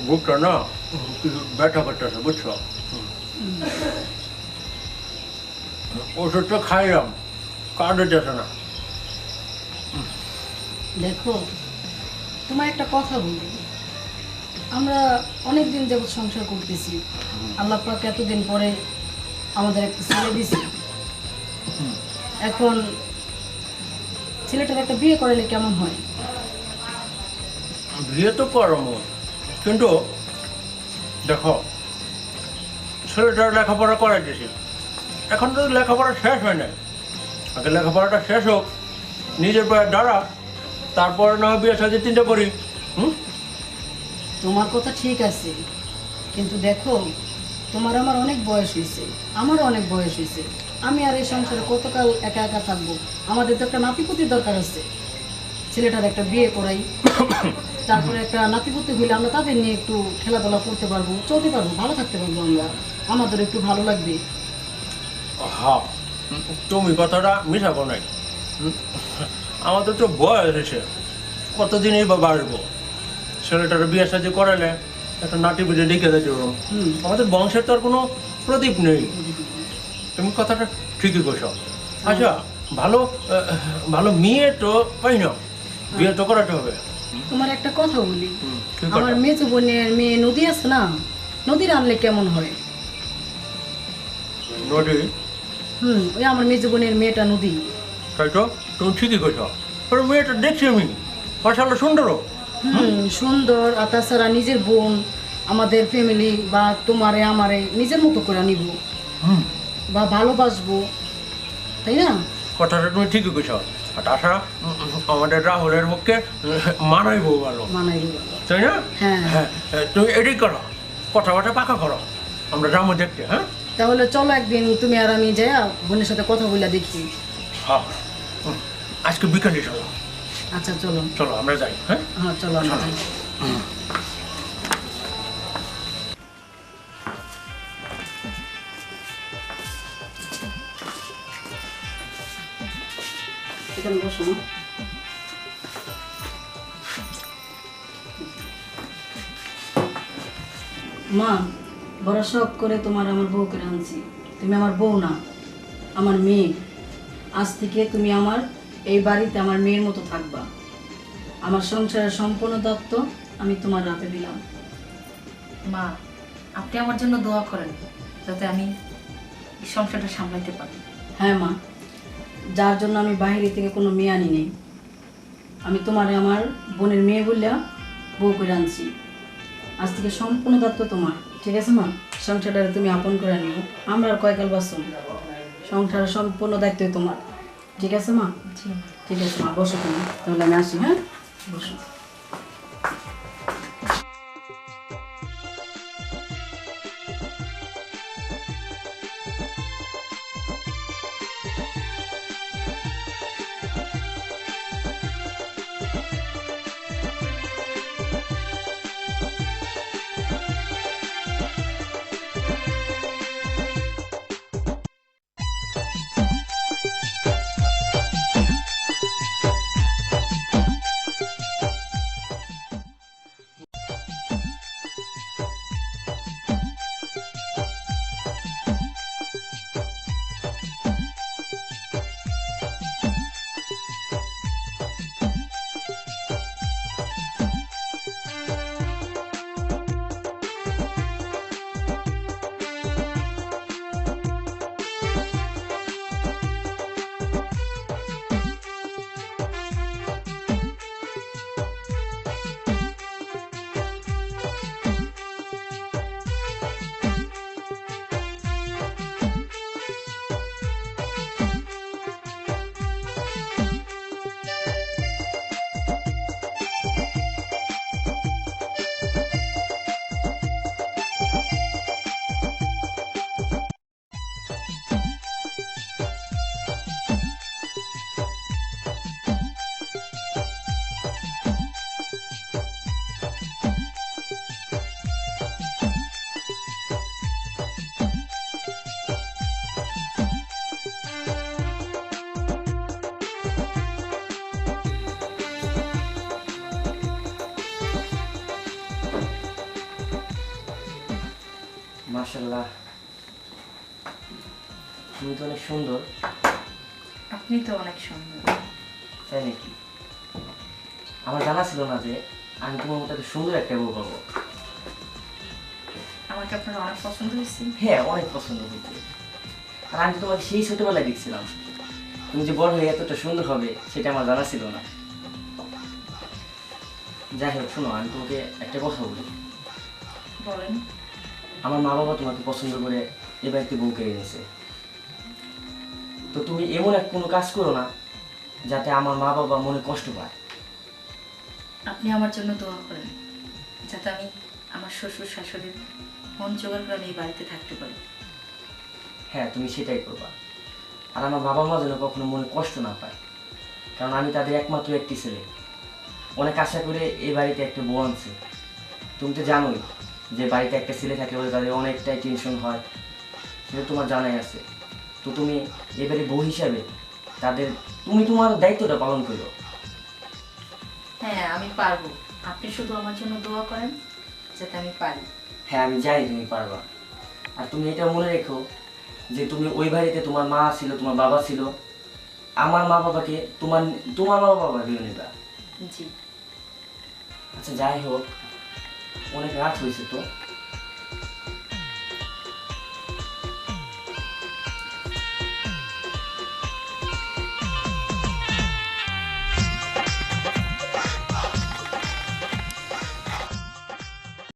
বুকটা না কিছু ব্যথা করতেছে বুঝছো ওষুধটা খাইলাম কাজ হইতেছে না দেখো তোমার একটা কথা বলি, আমরা অনেক দিন যাবৎ সংসার করতেছি, আল্লাহ পাক এতদিন পরে আমাদের একটা ছেলে দিছে। এখন ছেলেটার একটা বিয়ে করালে কেমন হয়? বিয়ে তো করম কিন্তু দেখো ছেলেটার লেখাপড়া করাইতেছি, এখন তো লেখাপড়া শেষ হয় নাই, আগে লেখাপড়াটা শেষ হোক, নিজের পায়ে দাঁড়া, তারপরে না হয় বিয়ে সাথে চিন্তা করি। তোমার কথা ঠিক আছে, কিন্তু দেখো তোমার আমার অনেক বয়স হয়েছে, আমারও অনেক বয়স হয়েছে, আমি আর এই সংসারে কতকাল একা একা থাকবো? আমাদের তো একটা নাতিপুতির দরকার আছে। ছেলেটার একটা বিয়ে করাই, তারপরে একটা নাতিপুতি হইলে আমরা তাদের নিয়ে একটু খেলাধুলা করতে পারবো, চলতে পারবো, ভালো থাকতে পারবো, আমরা আমাদের একটু ভালো লাগবে। হ্যাঁ তুমি কথাটা মিশাবো নাই, আমাদের তো বয়স এসে কতদিনই বা বাড়বো, ছেলেটার বিয়ে সাথে করালে একটা নাটি বুঝে ডেকে দেবো, আমাদের বংশের তো আর কোনো প্রদীপ নেই। তুমি কথাটা ঠিকই করছো। আচ্ছা ভালো ভালো মেয়ে তো পাই না, বিয়ে তো করাতে হবে। তোমার একটা কথা বলি, কি কথা? আমার মেজো বোনের মেয়ে নদী আছে না, নদীর আনলে কেমন হয়? নদী? ওই আমার মেজো বোনের মেয়েটা নদী। তাই তো, তুমি ঠিকই করছো, ওর মেয়েটা দেখছি আমি, মাশাআল্লাহ সুন্দরও। সুন্দর, আর তাছাড়া নিজের বোন, আমাদের ফ্যামিলি বা তোমারে আমারে নিজের মতো করে নিব বা ভালোবাসবো, তাই না? কথাটা তুমি ঠিকই করছো। আর তাছাড়া আমাদের রাহুলের পক্ষে মানাইবো ভালো, মানাইব। তাই না? হ্যাঁ। হ্যাঁ তুমি এটাই করো, কথাবার্তা পাকা করো, আমরা যাবো দেখতে। হ্যাঁ তাহলে চলো একদিন তুমি আর আমি যাই বোনের সাথে কথা বলে দেখি। হ্যাঁ আজকে বিকালে চলো। আচ্ছা চলো। চলো আমরা যাই। হ্যাঁ হ্যাঁ চলো আমরা যাই। এখানে বসো না। মা, বড় শখ করে তোমার আমার বউ করে আনছি, তুমি আমার বউ না, আমার মেয়ে। আজ থেকে তুমি আমার এই বাড়িতে আমার মেয়ের মতো থাকবা। আমার সংসারের সম্পূর্ণ দায়িত্ব আমি তোমার রাতে দিলাম। মা, আপনি আমার জন্য দোয়া করেন যাতে আমি এই সংসারটা সামলাতে পারি। হ্যাঁ মা, যার জন্য আমি বাইরে থেকে কোনো মেয়ে আনি নেই, আমি তোমার আমার বোনের মেয়ে বললে বউ করে আনছি। আজ থেকে সম্পূর্ণ দায়িত্ব তোমার, ঠিক আছে মা? সংসারটা তুমি আপন করে নিও, আমরা আর কয়কাল বাঁচব, সংসারের সম্পূর্ণ দায়িত্বই তোমার, ঠিক আছে মা? জি মা। ঠিক আছে মা, বসো তুমি, তাহলে আমি আসি। হ্যাঁ বসো। মাশাআল্লাহ, তুমি তো অনেক সুন্দর। আপনি তো অনেক সুন্দর। তাই নাকি? আমার জানা ছিল না যে আমি তোমার মতো এত সুন্দর একটা বউ পাবো। আমাকে আপনার অনেক পছন্দ হয়েছে। হ্যাঁ, অনেক পছন্দ হয়েছে। আর আমি তো তোমাকে সেই ছোটবেলায় দেখছিলাম, তুমি যে বড় হয়ে এতটা সুন্দর হবে সেটা আমার জানা ছিল না। যাই হোক, শোনো, আমি তোমাকে একটা কথা বলি। বলেন। আমার মা বাবা তোমাকে পছন্দ করে এ বাড়িতে বউকে এনেছে। তো তুমি এমন এক কোনো কাজ করো না যাতে আমার মা বাবা মনে কষ্ট পায়। আপনি আমার জন্য দোয়া করেন, যাতে আমি আমার শ্বশুর শাশুড়ির মন জোগাড় করে আমি এই বাড়িতে থাকতে পারি। হ্যাঁ, তুমি সেটাই করবা। আর আমার বাবা মা যেন কখনো মনে কষ্ট না পায়, কারণ আমি তাদের একমাত্র একটি ছেলে। অনেক আশা করে এই বাড়িতে একটা বউ আনছে। তুমি তো জানোই যে বাড়িতে একটা ছেলে থাকলে বলে তাদের অনেকটাই টেনশন হয়, সেটা তোমার জানাই আছে। তো তুমি এবারে বউ হিসাবে তুমি তোমার দায়িত্বটা পালন করো। হ্যাঁ, আমি পারবো। আপনি শুধু আমার জন্য দোয়া করেন যাতে আমি পারি। হ্যাঁ, আমি জানি তুমি পারবা। আর তুমি এটা মনে রেখো যে তুমি ওই বাড়িতে তোমার মা ছিল, তোমার বাবা ছিল, আমার মা বাবাকে তোমার তোমার মা বাবা দিয়ে নেবা। জি। আচ্ছা, যাই হোক, অনেক রাত হয়েছে তো,